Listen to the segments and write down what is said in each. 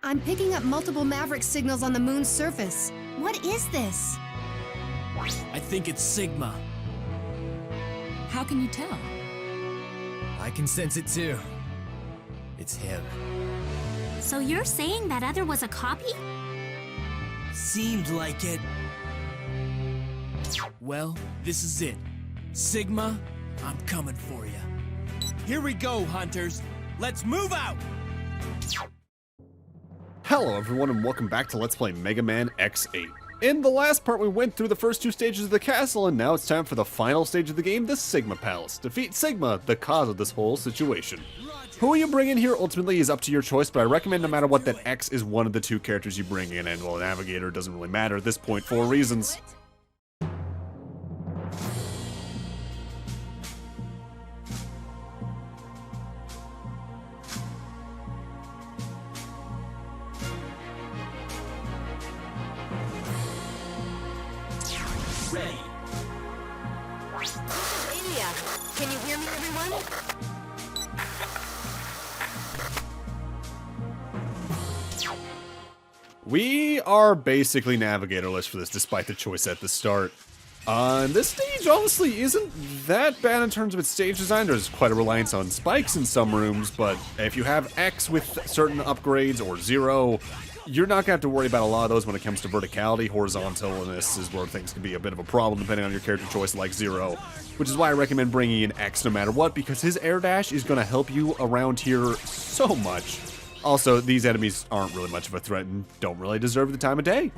I'm picking up multiple Maverick signals on the moon's surface. What is this? I think it's Sigma. How can you tell? I can sense it too. It's him. So you're saying that other was a copy? Seemed like it. Well, this is it. Sigma, I'm coming for you. Here we go, hunters. Let's move out! Hello everyone and welcome back to Let's Play Mega Man X8. In the last part we went through the first two stages of the castle and now it's time for the final stage of the game, the Sigma Palace. Defeat Sigma, the cause of this whole situation. Who you bring in here ultimately is up to your choice, but I recommend no matter what that X is one of the two characters you bring in, and well, Navigator doesn't really matter at this point for reasons. Ready. India, can you hear me, everyone? We are basically navigatorless for this, despite the choice at the start. This stage honestly isn't that bad in terms of its stage design. There's quite a reliance on spikes in some rooms, but if you have X with certain upgrades or 0, you're not gonna have to worry about a lot of those when it comes to verticality. Horizontalness is where things can be a bit of a problem depending on your character choice, like 0, which is why I recommend bringing in X no matter what, because his air dash is gonna help you around here so much. Also, these enemies aren't really much of a threat and don't really deserve the time of day.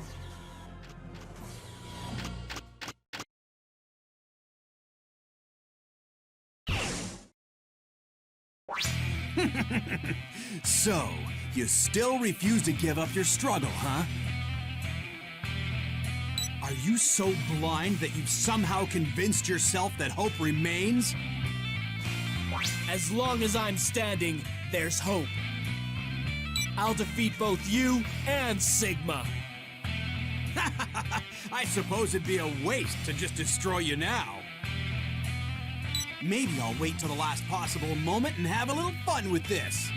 So, you still refuse to give up your struggle, huh? Are you so blind that you've somehow convinced yourself that hope remains? As long as I'm standing, there's hope. I'll defeat both you and Sigma. I suppose it'd be a waste to just destroy you now. Maybe I'll wait till the last possible moment and have a little fun with this.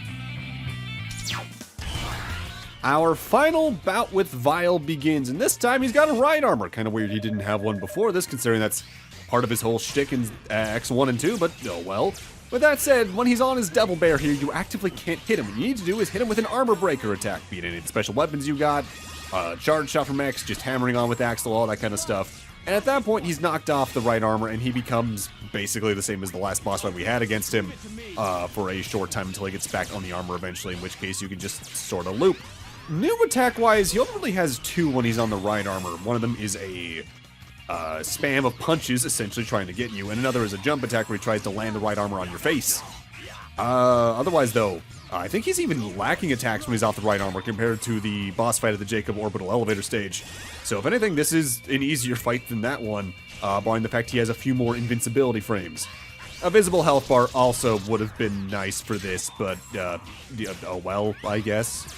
Our final bout with Vile begins, and this time he's got a right armor. Kind of weird he didn't have one before this, considering that's part of his whole shtick in X1 and 2, but oh well. With that said, when he's on his Devil Bear here, you actively can't hit him. What you need to do is hit him with an armor breaker attack, be it any of the special weapons you got, charge shot from X, just hammering on with Axel, all that kind of stuff. And at that point, he's knocked off the right armor, and he becomes basically the same as the last boss fight we had against him for a short time until he gets back on the armor eventually, in which case you can just sort of loop. New attack-wise, he only really has 2 when he's on the right armor. One of them is a spam of punches, essentially trying to get you, and another is a jump attack where he tries to land the right armor on your face. Otherwise, though, I think he's even lacking attacks when he's off the right armor compared to the boss fight at the Jacob Orbital Elevator stage. So if anything, this is an easier fight than that one, barring the fact he has a few more invincibility frames. A visible health bar also would have been nice for this, but, oh well, I guess.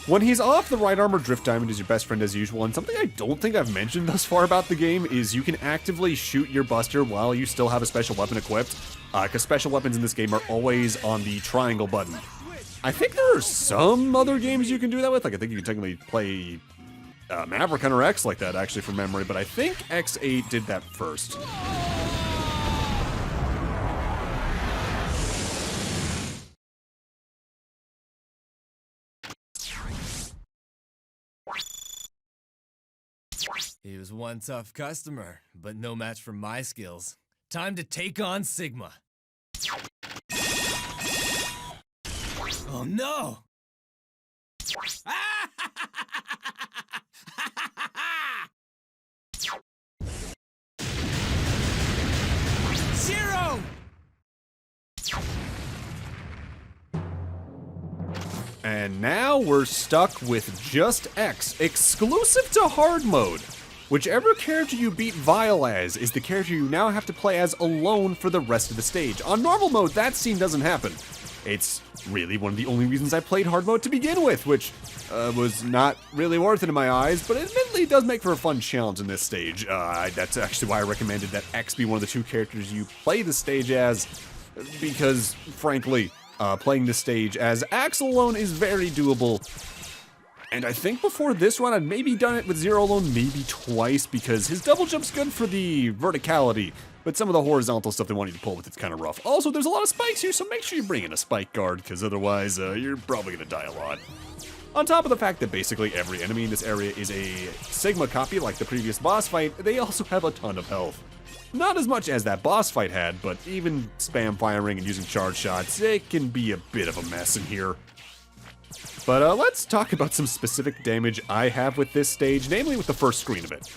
When he's off the right armor, Drift Diamond is your best friend as usual, and something I don't think I've mentioned thus far about the game is you can actively shoot your Buster while you still have a special weapon equipped, because special weapons in this game are always on the triangle button. I think there are some other games you can do that with, like I think you can technically play Maverick Hunter X like that actually from memory, but I think X8 did that first. He was one tough customer, but no match for my skills. Time to take on Sigma. Oh no! Zero! And now we're stuck with just X, exclusive to hard mode. Whichever character you beat Vile as is the character you now have to play as alone for the rest of the stage. On normal mode, that scene doesn't happen. It's really one of the only reasons I played hard mode to begin with, which was not really worth it in my eyes, but admittedly it does make for a fun challenge in this stage. That's actually why I recommended that X be one of the 2 characters you play the stage as, because, frankly, playing this stage as Axel alone is very doable. And I think before this run, I'd maybe done it with Zero alone maybe twice, because his double jump's good for the verticality, but some of the horizontal stuff they want you to pull with it's kind of rough. Also, there's a lot of spikes here, so make sure you bring in a spike guard, because otherwise you're probably going to die a lot. On top of the fact that basically every enemy in this area is a Sigma copy like the previous boss fight, they also have a ton of health. Not as much as that boss fight had, but even spam firing and using charge shots, it can be a bit of a mess in here. But let's talk about some specific damage I have with this stage, namely with the first screen of it.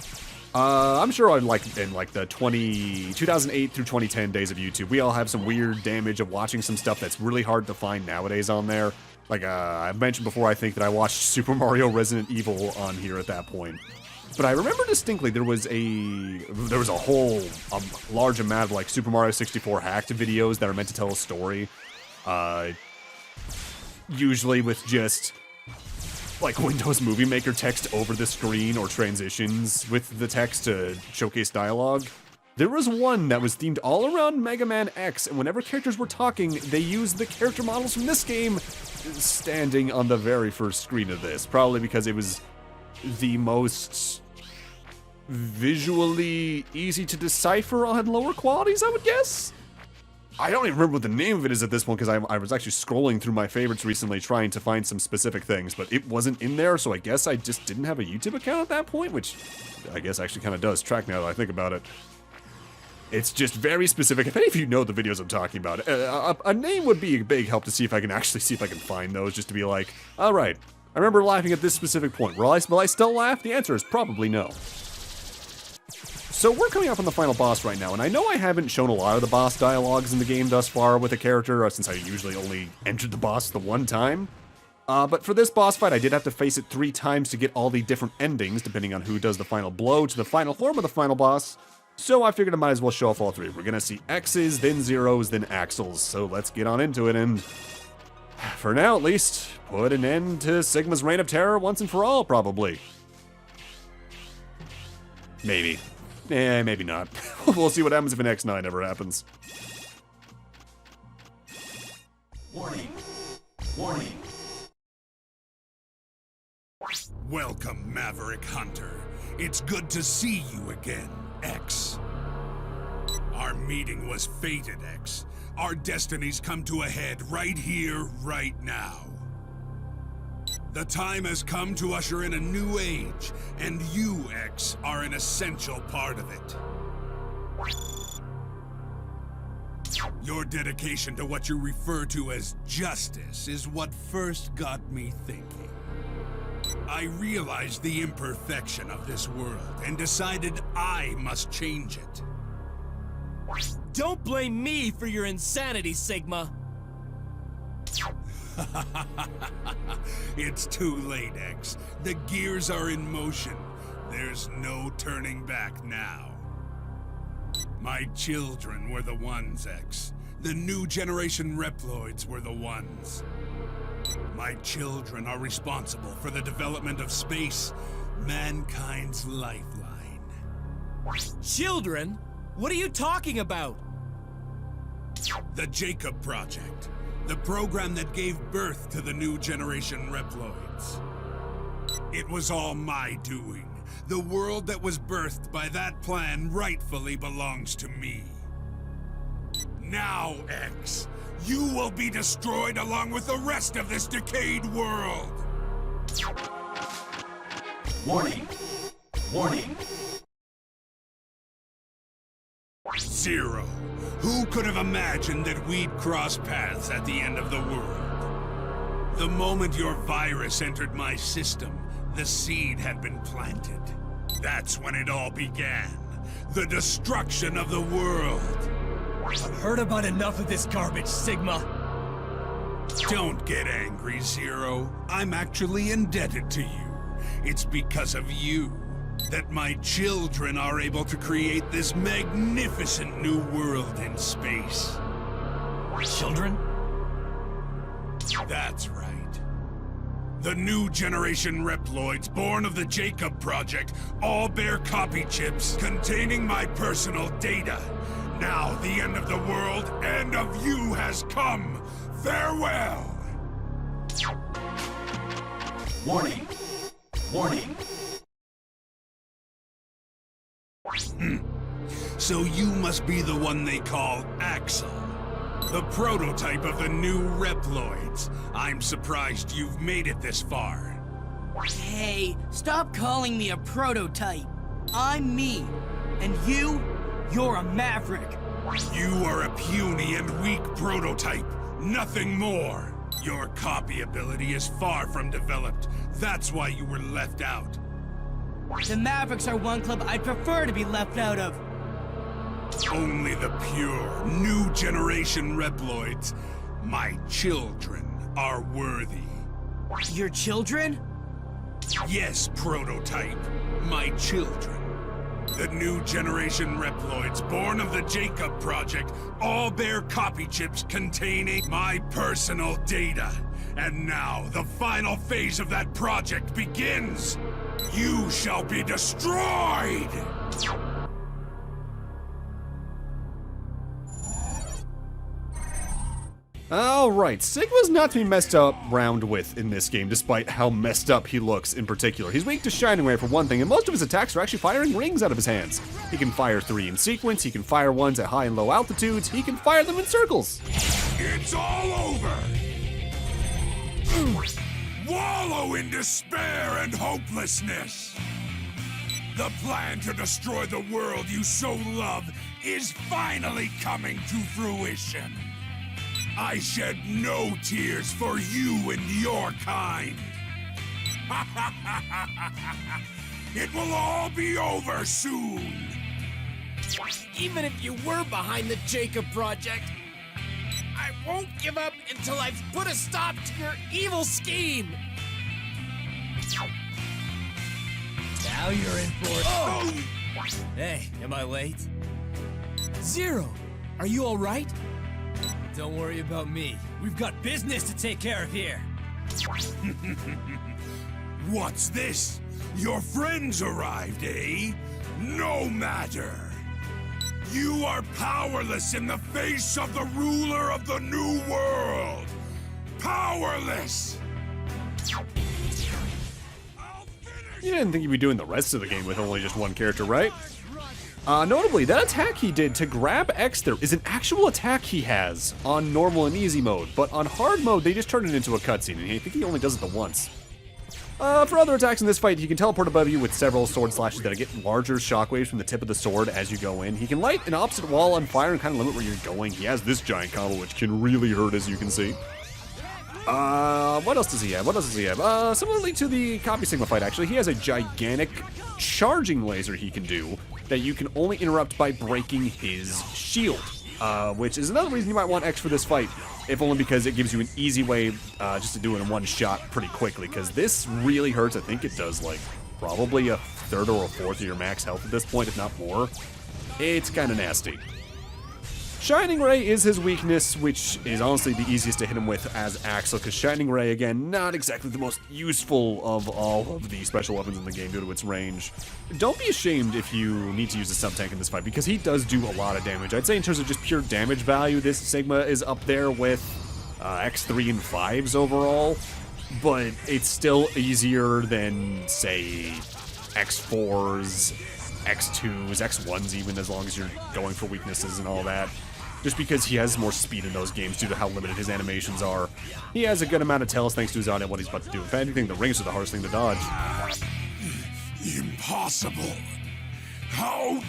I'm sure in like the 2008 through 2010 days of YouTube, we all have some weird damage of watching some stuff that's really hard to find nowadays on there. Like I've mentioned before, I think that I watched Super Mario Resident Evil on here at that point. But I remember distinctly there was a whole large amount of like Super Mario 64 hacked videos that are meant to tell a story. Usually with just like Windows Movie Maker text over the screen or transitions with the text to showcase dialogue. There was one that was themed all around Mega Man X, and whenever characters were talking, they used the character models from this game standing on the very first screen of this, probably because it was the most visually easy to decipher on lower qualities, I would guess? I don't even remember what the name of it is at this point, because I was actually scrolling through my favorites recently trying to find some specific things, but it wasn't in there, so I guess I just didn't have a YouTube account at that point, which I guess actually kind of does track now that I think about it. It's just very specific. If any of you know the videos I'm talking about, a name would be a big help to see if I can find those, just to be like, alright, I remember laughing at this specific point. Will I still laugh? The answer is probably no. So we're coming up on the final boss right now, and I know I haven't shown a lot of the boss dialogues in the game thus far with a character, since I usually only entered the boss the one time. But for this boss fight, I did have to face it 3 times to get all the different endings, depending on who does the final blow to the final form of the final boss. So I figured I might as well show off all 3. We're gonna see X's, then Zeros, then Axles. So let's get on into it, and for now at least, put an end to Sigma's reign of terror once and for all, probably. Maybe. Maybe not. We'll see what happens if an X9 ever happens. Warning. Warning. Welcome, Maverick Hunter. It's good to see you again, X. Our meeting was fated, X. Our destinies come to a head right here, right now. The time has come to usher in a new age, and you, X, are an essential part of it. Your dedication to what you refer to as justice is what first got me thinking. I realized the imperfection of this world and decided I must change it. Don't blame me for your insanity, Sigma. It's too late, X. The gears are in motion. There's no turning back now. My children were the ones, X. The new generation Reploids were the ones. My children are responsible for the development of space, mankind's lifeline. Children? What are you talking about? The Jacob Project. The program that gave birth to the new generation Reploids. It was all my doing. The world that was birthed by that plan rightfully belongs to me. Now, X, you will be destroyed along with the rest of this decayed world! Warning! Warning! Zero. Who could have imagined that we'd cross paths at the end of the world? The moment your virus entered my system, the seed had been planted. That's when it all began. The destruction of the world. I've heard about enough of this garbage, Sigma. Don't get angry, Zero. I'm actually indebted to you. It's because of you that my children are able to create this magnificent new world in space. Children? That's right. The new generation Reploids born of the Jacob Project all bear copy chips containing my personal data. Now the end of the world and of you has come. Farewell! Warning! Warning. So you must be the one they call Axel, the prototype of the new Reploids. I'm surprised you've made it this far. Hey, stop calling me a prototype. I'm me. And you're a maverick. You are a puny and weak prototype, nothing more. Your copy ability is far from developed. That's why you were left out. The Mavericks are one club I'd prefer to be left out of. Only the pure, new generation Reploids, my children, are worthy. Your children? Yes, prototype, my children. The new generation Reploids, born of the Jacob Project, all bear copy chips containing my personal data. And now, the final phase of that project begins! You shall be destroyed! Alright, Sigma's not to be messed up around with in this game, despite how messed up he looks in particular. He's weak to Shining Ray for one thing, and most of his attacks are actually firing rings out of his hands. He can fire 3 in sequence, he can fire ones at high and low altitudes, he can fire them in circles. It's all over! Wallow in despair and hopelessness! The plan to destroy the world you so love is finally coming to fruition. I shed no tears for you and your kind. It will all be over soon. Even if you were behind the Jacob Project, I won't give up until I've put a stop to your evil scheme. Now you're in for it. Oh! Hey, am I late? Zero, are you all right? Don't worry about me. We've got business to take care of here. What's this? Your friends arrived, eh? No matter. You are powerless in the face of the ruler of the new world. Powerless! You didn't think you'd be doing the rest of the game with only just one character, right? Notably, that attack he did to grab X there is an actual attack he has on normal and easy mode, but on hard mode, they just turned it into a cutscene, and I think he only does it the once. For other attacks in this fight, he can teleport above you with several sword slashes that get larger shockwaves from the tip of the sword as you go in. He can light an opposite wall on fire and kind of limit where you're going. He has this giant combo, which can really hurt, as you can see. What else does he have? Similarly to the Copy Sigma fight, actually, he has a gigantic charging laser he can do that you can only interrupt by breaking his shield, which is another reason you might want X for this fight, if only because it gives you an easy way just to do it in one shot pretty quickly, because this really hurts. I think it does, like, probably a third or a fourth of your max health at this point, if not more. It's kind of nasty. Shining Ray is his weakness, which is honestly the easiest to hit him with as Axel, because Shining Ray, again, not exactly the most useful of all of the special weapons in the game due to its range. Don't be ashamed if you need to use a sub-tank in this fight, because he does do a lot of damage. I'd say in terms of just pure damage value, this Sigma is up there with X3 and 5s overall, but it's still easier than, say, X4s, X2s, X1s even, as long as you're going for weaknesses and all that. Just because he has more speed in those games due to how limited his animations are. He has a good amount of tells thanks to his audio and what he's about to do. If anything, the rings are the hardest thing to dodge. Impossible. How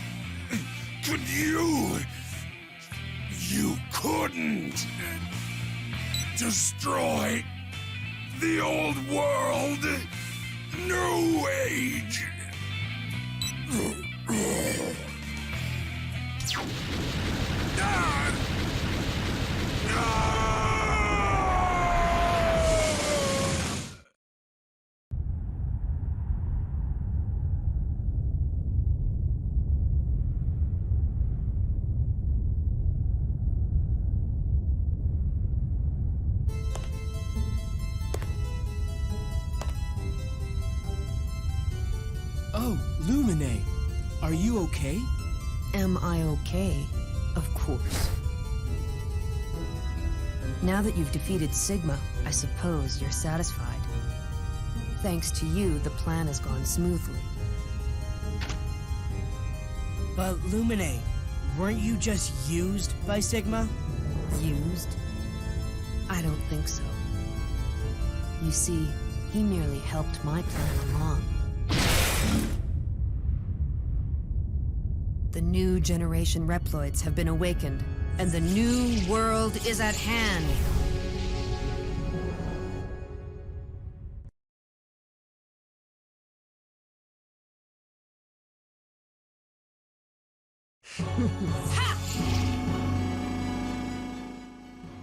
could you? You couldn't destroy the old world. New age. Oh, Lumine, are you okay? Am I okay? Of course. Now that you've defeated Sigma, I suppose you're satisfied. Thanks to you, the plan has gone smoothly. But Lumine, weren't you just used by Sigma? Used? I don't think so. You see, he merely helped my plan along. The new generation Reploids have been awakened, and the new world is at hand.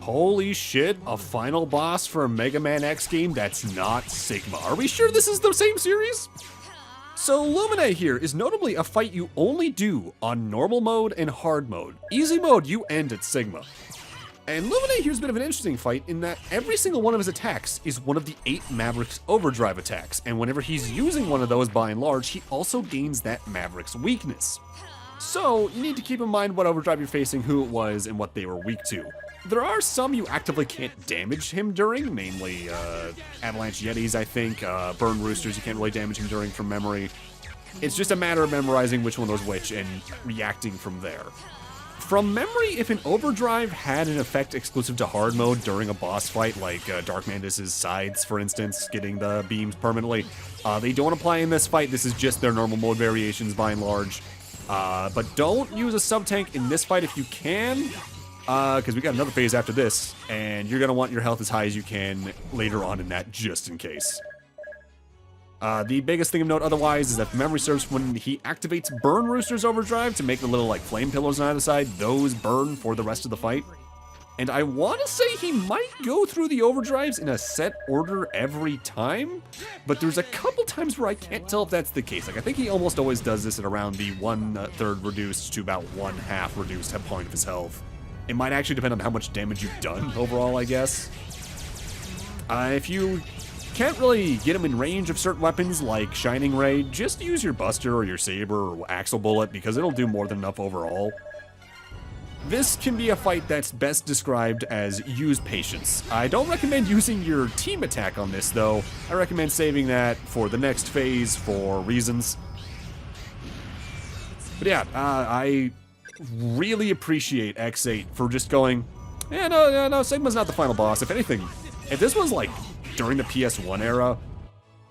Holy shit, a final boss for a Mega Man X game that's not Sigma. Are we sure this is the same series? So Lumine here is notably a fight you only do on normal mode and hard mode. Easy mode, you end at Sigma. And Lumine here's a bit of an interesting fight in that every single one of his attacks is one of the 8 Maverick's Overdrive attacks, and whenever he's using one of those by and large, he also gains that Maverick's weakness. So you need to keep in mind what Overdrive you're facing, who it was, and what they were weak to. There are some you actively can't damage him during, namely Avalanche Yetis, I think, Burn Roosters you can't really damage him during from memory. It's just a matter of memorizing which one was which and reacting from there. From memory, if an Overdrive had an effect exclusive to hard mode during a boss fight, like Dark Mandus's sides, for instance, getting the beams permanently, they don't apply in this fight. This is just their normal mode variations by and large. But don't use a sub-tank in this fight if you can, because we got another phase after this, and you're going to want your health as high as you can later on in that, just in case. The biggest thing of note otherwise is that if memory serves, when he activates Burn Rooster's Overdrive to make the little like flame pillars on either side, those burn for the rest of the fight. And I want to say he might go through the Overdrives in a set order every time, but there's a couple times where I can't tell if that's the case. Like, I think he almost always does this at around the 1/3 reduced to about 1/2 reduced point of his health. It might actually depend on how much damage you've done overall, I guess. If you can't really get him in range of certain weapons like Shining Ray, just use your Buster or your Saber or Axle Bullet because it'll do more than enough overall. This can be a fight that's best described as use patience. I don't recommend using your team attack on this though. I recommend saving that for the next phase for reasons. But yeah, I really appreciate X8 for just going, no, Sigma's not the final boss. If anything, if this was like during the PS1 era,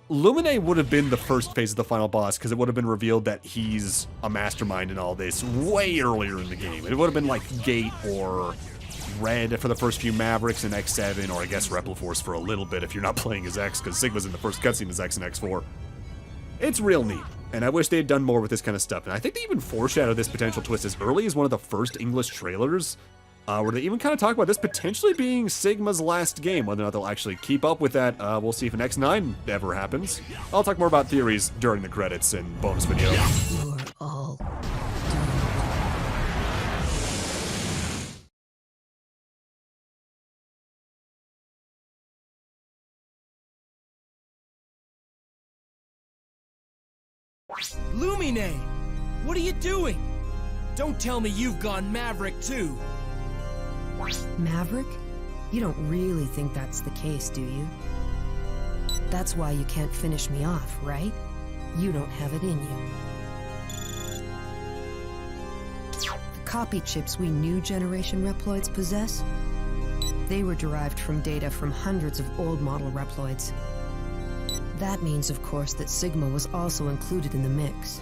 Lumine would have been the first phase of the final boss because it would have been revealed that he's a mastermind in all this way earlier in the game. It would have been like Gate or Red for the first few Mavericks in X7, or I guess Repliforce for a little bit if you're not playing as X, because Sigma's in the first cutscene as X and X4. It's real neat, and I wish they had done more with this kind of stuff. And I think they even foreshadowed this potential twist as early as one of the first English trailers, where they even kind of talk about this potentially being Sigma's last game. Whether or not they'll actually keep up with that, we'll see if an X9 ever happens. I'll talk more about theories during the credits and bonus video. You're all Lumine! What are you doing? Don't tell me you've gone Maverick too. Maverick? You don't really think that's the case, do you? That's why you can't finish me off, right? You don't have it in you. The copy chips we new generation Reploids possess, they were derived from data from hundreds of old model Reploids. That means, of course, that Sigma was also included in the mix.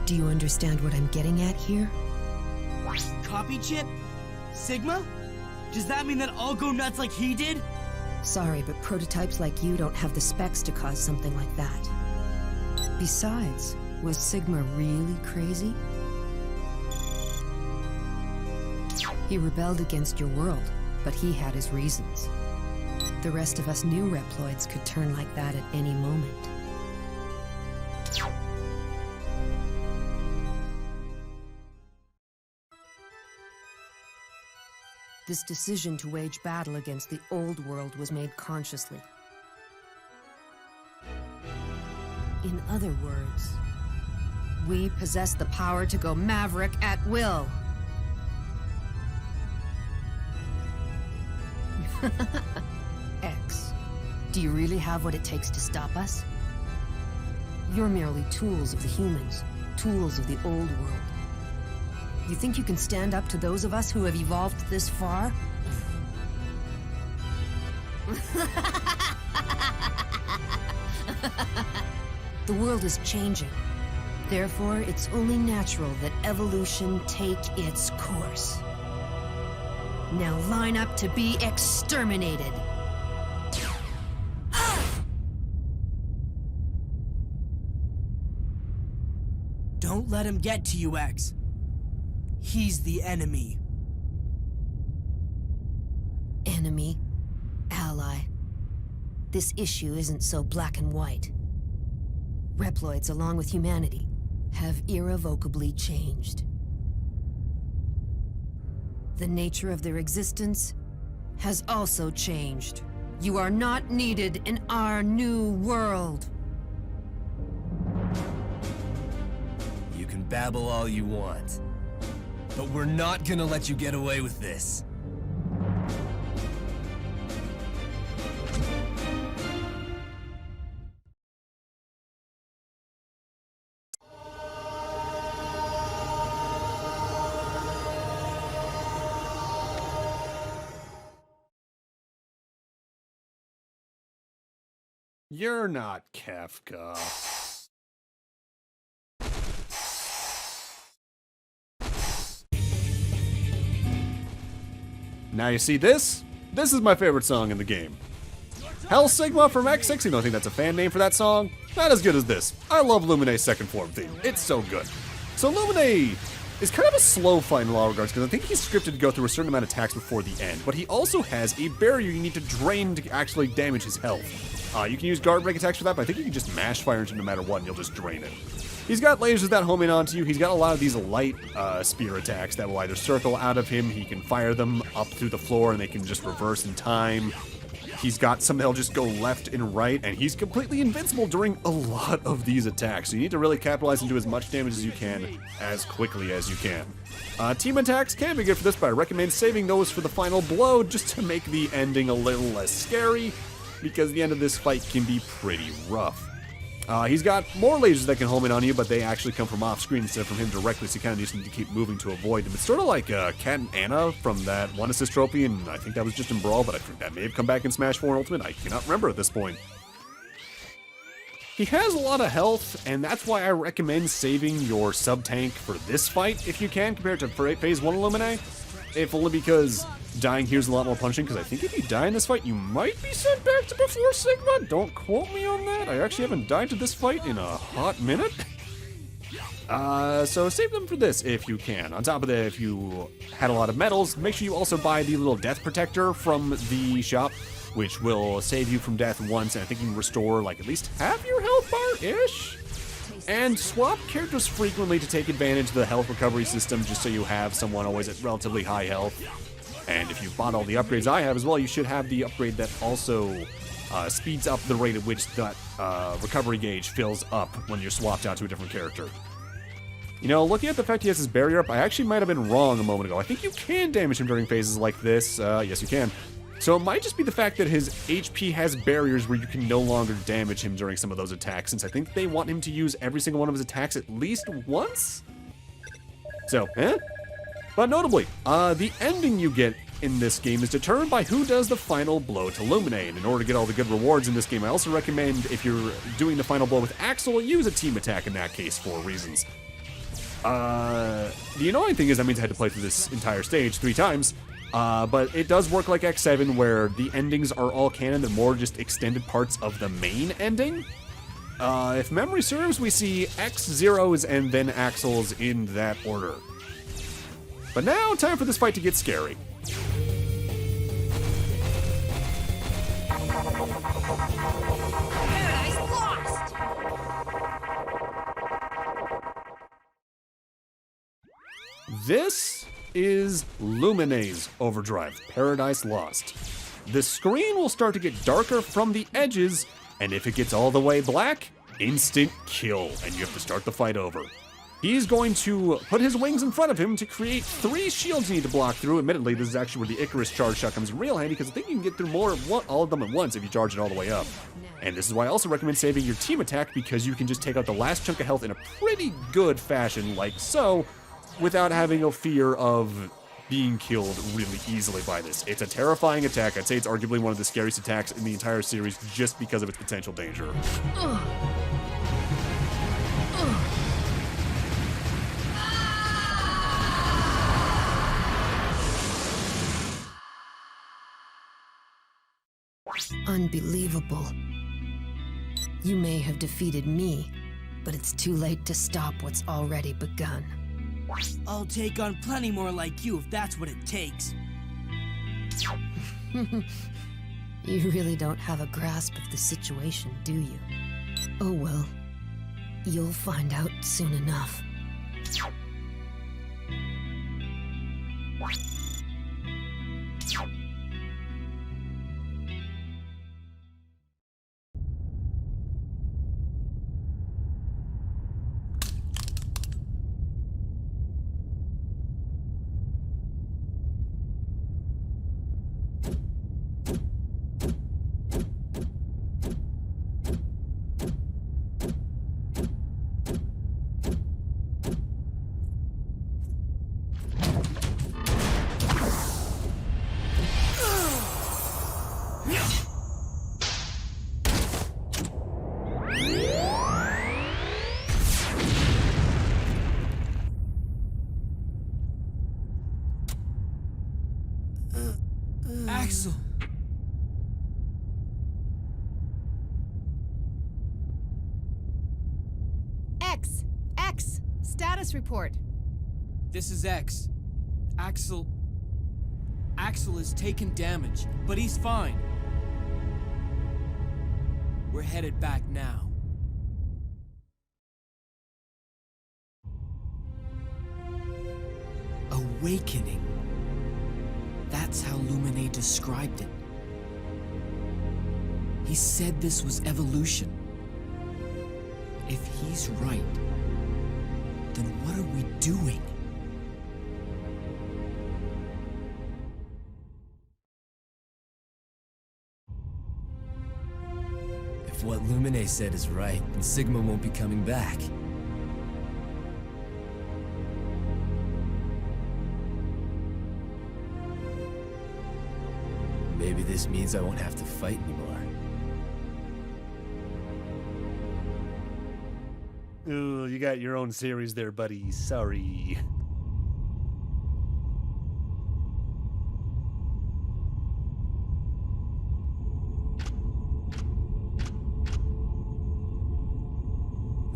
Do you understand what I'm getting at here? Copy chip? Sigma? Does that mean that I'll go nuts like he did? Sorry, but prototypes like you don't have the specs to cause something like that. Besides, was Sigma really crazy? He rebelled against your world, but he had his reasons. The rest of us new Reploids could turn like that at any moment. This decision to wage battle against the old world was made consciously. In other words, we possess the power to go Maverick at will. X, Do you really have what it takes to stop us? You're merely tools of the humans, tools of the old world. You think you can stand up to those of us who have evolved this far? The world is changing. Therefore, it's only natural that evolution take its course. Now line up to be exterminated. Don't let him get to you, X. He's the enemy. Enemy, ally. This issue isn't so black and white. Reploids, along with humanity, have irrevocably changed. The nature of their existence has also changed. You are not needed in our new world. You can babble all you want, but we're not gonna let you get away with this. You're not Kafka. Now you see this? This is my favorite song in the game. Hell Sigma from X6, you don't think that's a fan name for that song? Not as good as this. I love Lumine's second form theme. It's so good. So Lumine is kind of a slow fight in a lot of regards, because I think he's scripted to go through a certain amount of attacks before the end, but he also has a barrier you need to drain to actually damage his health. You can use guard break attacks for that, but I think you can just mash fire into him no matter what and you'll just drain it. He's got lasers that home in onto you. He's got a lot of these light spear attacks that will either circle out of him, he can fire them up through the floor and they can just reverse in time. He's got some that'll just go left and right, and he's completely invincible during a lot of these attacks. So you need to really capitalize and do as much damage as you can, as quickly as you can. Team attacks can be good for this, but I recommend saving those for the final blow just to make the ending a little less scary, because the end of this fight can be pretty rough. He's got more lasers that can home in on you, but they actually come from off screen instead of from him directly, so you kind of just need to keep moving to avoid them. It's sort of like Kat and Anna from that One Assist trophy, and I think that was just in Brawl, but I think that may have come back in Smash 4 and Ultimate. I cannot remember at this point. He has a lot of health, and that's why I recommend saving your sub-tank for this fight, if you can, compared to Phase 1 Illumine. If only because dying here's a lot more punishing, because I think if you die in this fight, you might be sent back to before Sigma. Don't quote me on that. I actually haven't died to this fight in a hot minute. So save them for this if you can. On top of that, if you had a lot of medals, make sure you also buy the little death protector from the shop, which will save you from death once, and I think you can restore like at least half your health bar-ish. And swap characters frequently to take advantage of the health recovery system, just so you have someone always at relatively high health. And if you've bought all the upgrades I have as well, you should have the upgrade that also speeds up the rate at which that recovery gauge fills up when you're swapped out to a different character. You know, looking at the fact he has his barrier up, I actually might have been wrong a moment ago. I think you can damage him during phases like this. Yes, you can. So it might just be the fact that his HP has barriers where you can no longer damage him during some of those attacks, since I think they want him to use every single one of his attacks at least once? So, But notably, the ending you get in this game is determined by who does the final blow to Lumine, and in order to get all the good rewards in this game, I also recommend, if you're doing the final blow with Axel, use a team attack in that case for reasons. The annoying thing is that means I had to play through this entire stage 3 times, but it does work like X7 where the endings are all canon, they're more just extended parts of the main ending. If memory serves, we see X-Zeros and then Axels in that order. But now, time for this fight to get scary. Paradise Lost! This is Lumine's Overdrive, Paradise Lost. The screen will start to get darker from the edges, and if it gets all the way black, instant kill, and you have to start the fight over. He's going to put his wings in front of him to create 3 shields you need to block through. Admittedly, this is actually where the Icarus charge shot comes in real handy, because I think you can get through all of them at once if you charge it all the way up. And this is why I also recommend saving your team attack, because you can just take out the last chunk of health in a pretty good fashion, like so, without having a fear of being killed really easily by this. It's a terrifying attack. I'd say it's arguably one of the scariest attacks in the entire series just because of its potential danger. Unbelievable. You may have defeated me, but it's too late to stop what's already begun. I'll take on plenty more like you if that's what it takes. You really don't have a grasp of the situation, do you? Oh well. You'll find out soon enough. Axel! X! Status report. This is X. Axel has taken damage, but he's fine. We're headed back now. Awakening. That's how Lumine described it. He said this was evolution. If he's right, then what are we doing? If what Lumine said is right, then Sigma won't be coming back. Maybe this means I won't have to fight anymore. Ooh, you got your own series there, buddy. Sorry.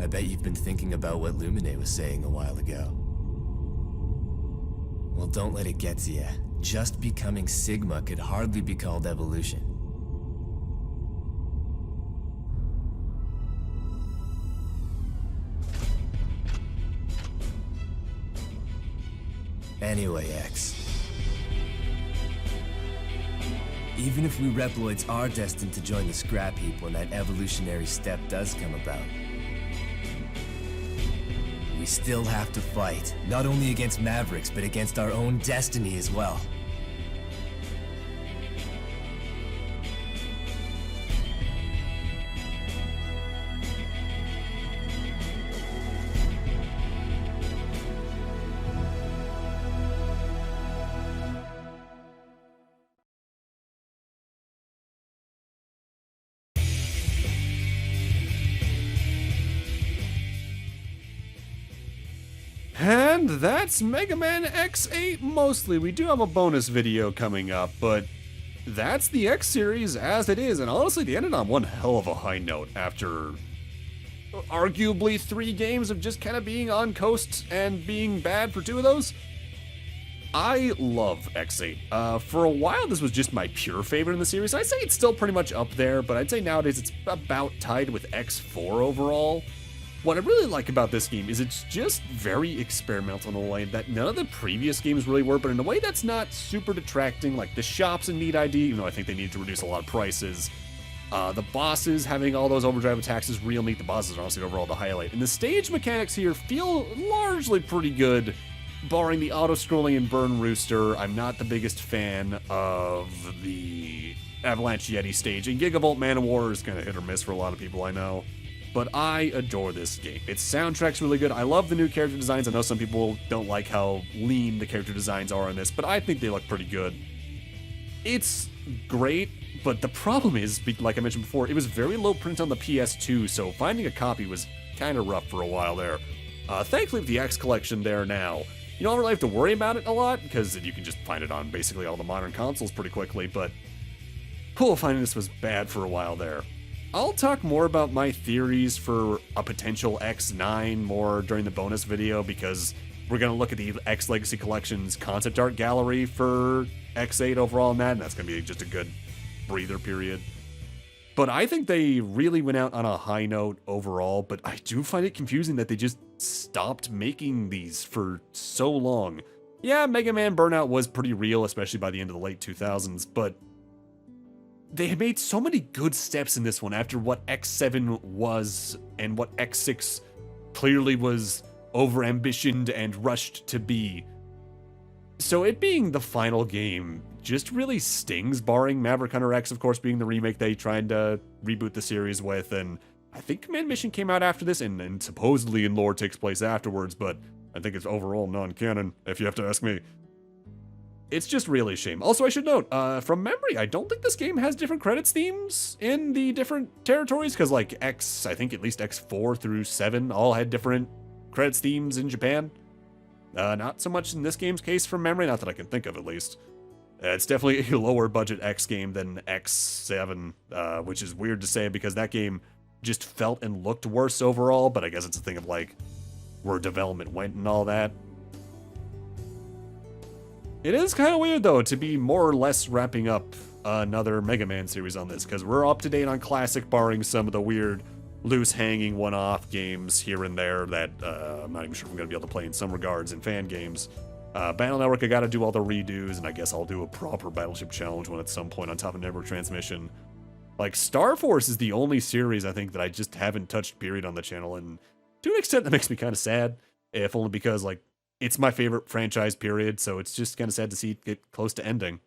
I bet you've been thinking about what Lumine was saying a while ago. Well, don't let it get to you. Just becoming Sigma could hardly be called evolution. Anyway, X. Even if we Reploids are destined to join the scrap heap when that evolutionary step does come about, we still have to fight, not only against Mavericks, but against our own destiny as well. And that's Mega Man X8 mostly. We do have a bonus video coming up, but that's the X series as it is. And honestly, they ended on one hell of a high note after arguably 3 games of just kind of being on coast and being bad for 2 of those. I love X8. For a while, this was just my pure favorite in the series. I'd say it's still pretty much up there, but I'd say nowadays it's about tied with X4 overall. What I really like about this game is it's just very experimental in a way that none of the previous games really were, but in a way that's not super detracting. Like, the shop's a neat idea, even though I think they need to reduce a lot of prices. The bosses having all those overdrive attacks is real neat. The bosses are honestly overall the highlight. And the stage mechanics here feel largely pretty good, barring the auto-scrolling and Burn Rooster. I'm not the biggest fan of the Avalanche Yeti stage, and Gigavolt Man of War is kind of hit or miss for a lot of people, I know. But I adore this game. Its soundtrack's really good. I love the new character designs. I know some people don't like how lean the character designs are in this, but I think they look pretty good. It's great, but the problem is, like I mentioned before, it was very low print on the PS2, so finding a copy was kind of rough for a while there. Thankfully, with the X collection there now, you don't really have to worry about it a lot, because you can just find it on basically all the modern consoles pretty quickly, but finding this was bad for a while there. I'll talk more about my theories for a potential X9 more during the bonus video, because we're going to look at the X Legacy Collection's concept art gallery for X8 overall in that, and that's going to be just a good breather period. But I think they really went out on a high note overall, but I do find it confusing that they just stopped making these for so long. Yeah, Mega Man Burnout was pretty real, especially by the end of the late 2000s, but they had made so many good steps in this one after what X7 was and what X6 clearly was overambitioned and rushed to be. So it being the final game just really stings, barring Maverick Hunter X, of course, being the remake they tried to reboot the series with, and I think Command Mission came out after this, and supposedly in lore takes place afterwards, but I think it's overall non-canon, if you have to ask me. It's just really a shame. Also, I should note, from memory, I don't think this game has different credits themes in the different territories, because like I think at least X4 through 7 all had different credits themes in Japan. Not so much in this game's case from memory, not that I can think of at least. It's definitely a lower budget X game than X7, which is weird to say because that game just felt and looked worse overall, but I guess it's a thing of like where development went and all that. It is kind of weird, though, to be more or less wrapping up another Mega Man series on this, because we're up to date on Classic, barring some of the weird, loose-hanging one-off games here and there that I'm not even sure if I'm going to be able to play in some regards in fan games. Battle Network, I got to do all the redos, and I guess I'll do a proper Battleship Challenge one at some point on top of Network Transmission. Like, Star Force is the only series, I think, that I just haven't touched, period, on the channel, and to an extent, that makes me kind of sad, if only because, like, it's my favorite franchise, period, so it's just kind of sad to see it get close to ending.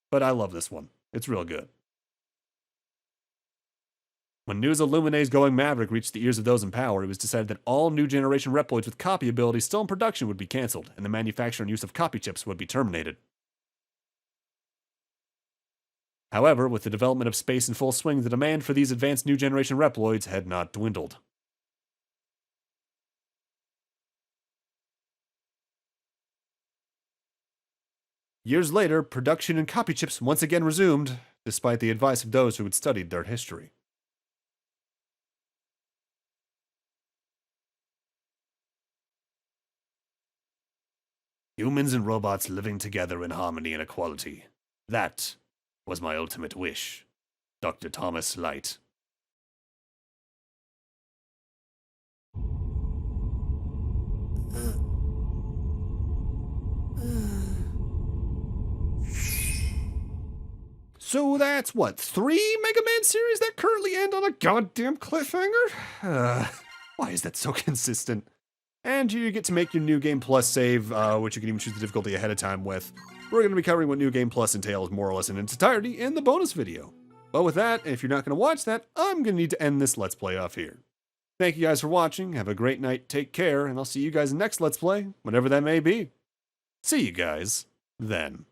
But I love this one. It's real good. When news of Lumine's going Maverick reached the ears of those in power, it was decided that all new generation Reploids with copy abilities still in production would be cancelled, and the manufacture and use of copy chips would be terminated. However, with the development of space in full swing, the demand for these advanced new generation Reploids had not dwindled. Years later, production and copy chips once again resumed, despite the advice of those who had studied their history. Humans and robots living together in harmony and equality. That was my ultimate wish. Dr. Thomas Light. So that's what, 3 Mega Man series that currently end on a goddamn cliffhanger? Why is that so consistent? And you get to make your New Game Plus save, which you can even choose the difficulty ahead of time with. We're going to be covering what New Game Plus entails more or less in its entirety in the bonus video. But with that, if you're not going to watch that, I'm going to need to end this Let's Play off here. Thank you guys for watching, have a great night, take care, and I'll see you guys next Let's Play, whenever that may be. See you guys then.